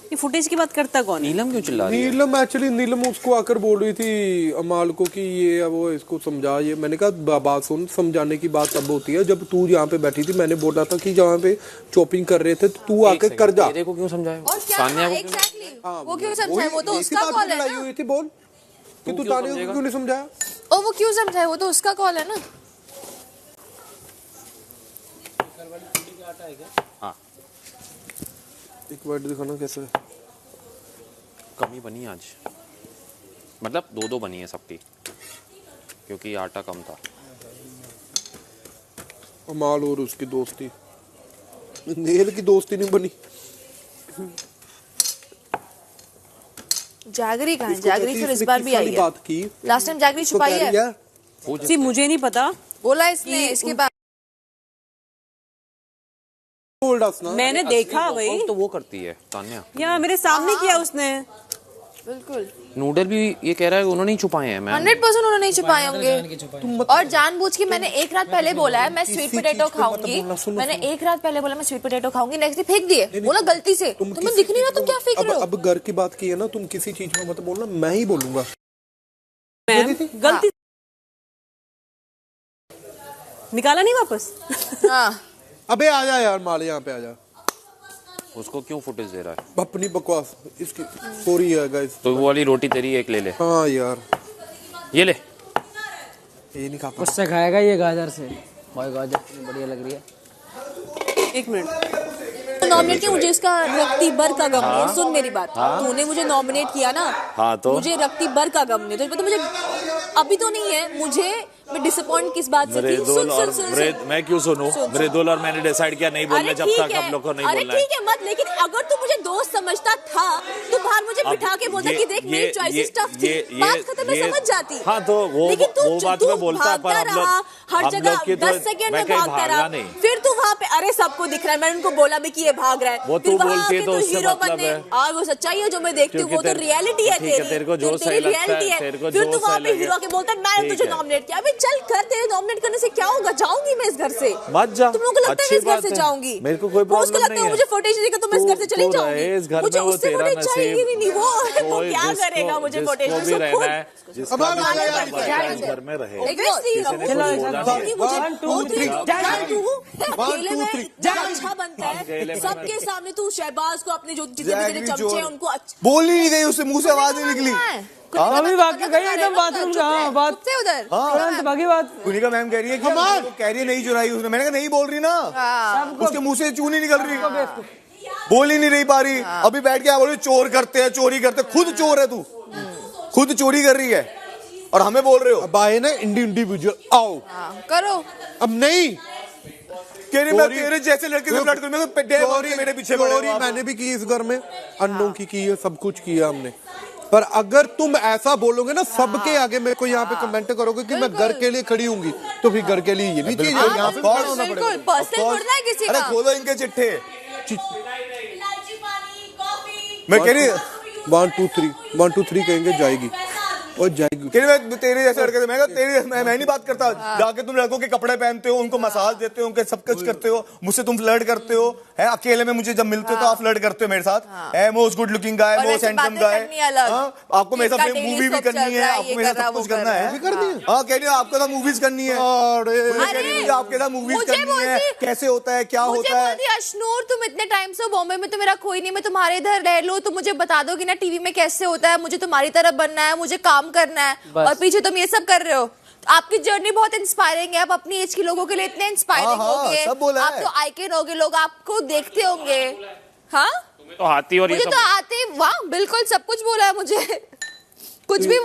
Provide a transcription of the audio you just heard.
ये फुटेज की बात करता कौन है? नीलम क्यों चिल्ला रही है? नीलम उसको आकर बोल रही थी अमाल को कि ये वो इसको समझा। ये मैंने कहा बात सुन, समझाने की बात तब होती है जब तू यहाँ पे बैठी थी। मैंने बोला था कि जहाँ पे चॉपिंग कर रहे थे तो तू आके कर जा। तेरे को क्यों समझाया? और क्या वो क्यों समझाए? वो तो उसका कॉल है ना। हुई थी बोल कि तू ताने को क्यों नहीं समझाया? और वो क्यों समझाए? वो तो उसका कॉल है ना। हाँ एक बार दिखाना कैसे कमी बनी आज, मतलब दो बनी है सबकी, क्योंकि आटा कम था। अमाल और उसकी दोस्ती, नेल की दोस्ती नहीं बनी। जागरी कहाँ है? जागरी फिर इस बार भी आई है। बात की लास्ट टाइम जागरी छुपाई है। सी मुझे नहीं पता, बोला इसने इसके बाद मैंने देखा भाई। तो वो करती है तान्या, या मेरे सामने किया उसने। बिल्कुल नूडल भी ये कह रहा है उन्होंने ही छुपाए हैं। 100% उन्होंने नहीं छुपाए होंगे। और जानबूझ के मैंने एक रात पहले बोला है मैं स्वीट पोटैटो खाऊंगी। मैंने एक रात पहले बोला मैं स्वीट पोटैटो खाऊंगी, नेक्स्ट डे फेंक दिए। बोला गलती से, तुम्हें दिख नहीं रहा, तुम क्या फेंक रहे हो? अब घर की बात की है ना, तुम किसी चीज में मत बोलना, मैं ही बोलूंगा। गलती निकाला नहीं वापस। हाँ अबे आ जा यार माल, यहाँ पे आ जा। उसको क्यों फुटेज दे रहा है? अपनी बकवास इसकी सॉरी है गाइस। तो वो वाली रोटी तेरी एक ले ले। हाँ यार ये ले। ये नहीं खाता। उससे खाएगा ये गाजर से। भाई गाजर कितनी बढ़िया लग रही है। एक मिनट, नॉमिनेट किया मुझे, इसका रक्ति भर का गम नहीं। सुन मेरी बात, तूने मुझे नॉमिनेट किया ना। हाँ तो मुझे रक्ति भर का गम नहीं। तो मुझे अभी तो नहीं है, मुझे मैं डिसअपॉइंट किस बात से थी? मैं क्यों सुनूं? मृदुल और मैंने डिसाइड किया नहीं बोलने, जब तक हम लोग को नहीं बोलना है। अरे ठीक है मत, लेकिन अगर तू मुझे दोस्त समझता था तो बाहर मुझे बिठा के बोलता कि देख मेरी चॉइसेस टफ थी, बात खत्म, मैं समझ जाती। हाँ तो वो बात में बोलता है, पर हम लोग हर जगह 10 सेकंड में भागता रहा। फिर तू वहाँ पे, अरे सबको दिख रहा है, मैंने उनको बोला भी कि ये भाग रहा है। वो तू बोलती है तो उससे हीरो मतलब बनने, है। वो सच्चाई है जो मैं देखती हूँ, वो तो रियलिटी है तेरी। तेरे को जो सही लगता है, तेरे को फिर जो तू वहाँ सही पे लगे। हीरो के बोलता है मैंने तुझे नॉमिनेट किया। अबे चल कर, तेरे नॉमिनेट करने से क्या होगा? जाऊंगी मैं इस घर से। मत जा। तुम लोगों को लगता है मैं इस घर से जाऊंगी? मेरे को कोई प्रॉब्लम नहीं है। मुझे फुटेज देखा तो मैं इस घर से चली जाऊंगी। इस घर मुझे में वो उससे तेरा फुटेज चाहिए नसीब। नहीं। वो क्या करेगा मुझे फुटेज? जिसको भी रहना है, जिसका भी इस घर में रहे। अच्छा बनता है सबके सामने। तू शहबाज को अपने जो जितने चमचे हैं उनको बोल ही नहीं गई, उससे मुंह से आवाज नहीं निकली। अभी भाग के गई एकदम बाथरूम का। हाँ बात से उधर तुरंत भागी बात। कुनिका मैम कह रही है कि वो कह रही है नहीं चुराई उसने। मैंने कहा नहीं बोल रही ना, उसके मुंह से चूनी निकल रही, बोल ही नहीं रही पा रही। अभी बैठ के बोल रही चोर करते हैं, चोरी करते। खुद चोर है तू, खुद चोरी कर रही है और हमें बोल रहे हो। अब आए ना इंडिविजुअल, आओ करो। अब नहीं कह रही मैं तेरे जैसे लड़के से फ्लर्ट करूं। मेरे पीछे चोरी मैंने भी की इस घर में, अंडों की है, सब कुछ किया हमने। पर अगर तुम ऐसा बोलोगे ना सबके आगे, मेरे को यहाँ पे कमेंट करोगे कि मैं घर के लिए खड़ी होंगी, तो फिर घर के लिए ये भी चीज यहाँ पे होना पड़ेगा। अरे खोलो इनके चिट्ठे। मैं कह रही 1 2 3 कहेंगे जाएगी और जाएगी। मैं तेरे जैसे लड़के से मैं नहीं बात करता। जाके तुम लड़कों के कपड़े पहनते हो, उनको मसाज देते हो, उनके सब कुछ करते हो, मुझसे तुम फ्लर्ट करते हो। है अकेले में मुझे जब मिलते हो तो आप फ्लर्ट करते हो मेरे साथ। है most good looking guy, most handsome guy. आपको मेरे साथ मूवी भी करनी है, आपको मेरे साथ सब कुछ करना है। हाँ कह रही है आपके साथ मूवीज करनी है। आपके साथ मूवीज करनी है, कैसे होता है, क्या होता है। अशनूर तुम इतने टाइम से बॉम्बे में, तो मेरा कोई नहीं, मैं तुम्हारे इधर रह लूं, तुम मुझे बता दो कि ना टीवी में कैसे होता है। मुझे तुम्हारी तरह बनना है, मुझे काम करना है, और पीछे तुम ये सब कर रहे हो। आपकी जर्नी बहुत इंस्पायरिंग है। आप अपनी एज के लोगों के लिए इतने इंस्पायरिंग होगे, आप तो आइकन होगे, लोग आपको देखते होंगे। हाँ तो हाथी और मुझे तो आते, वाह बिल्कुल सब कुछ बोला है मुझे। कुछ भी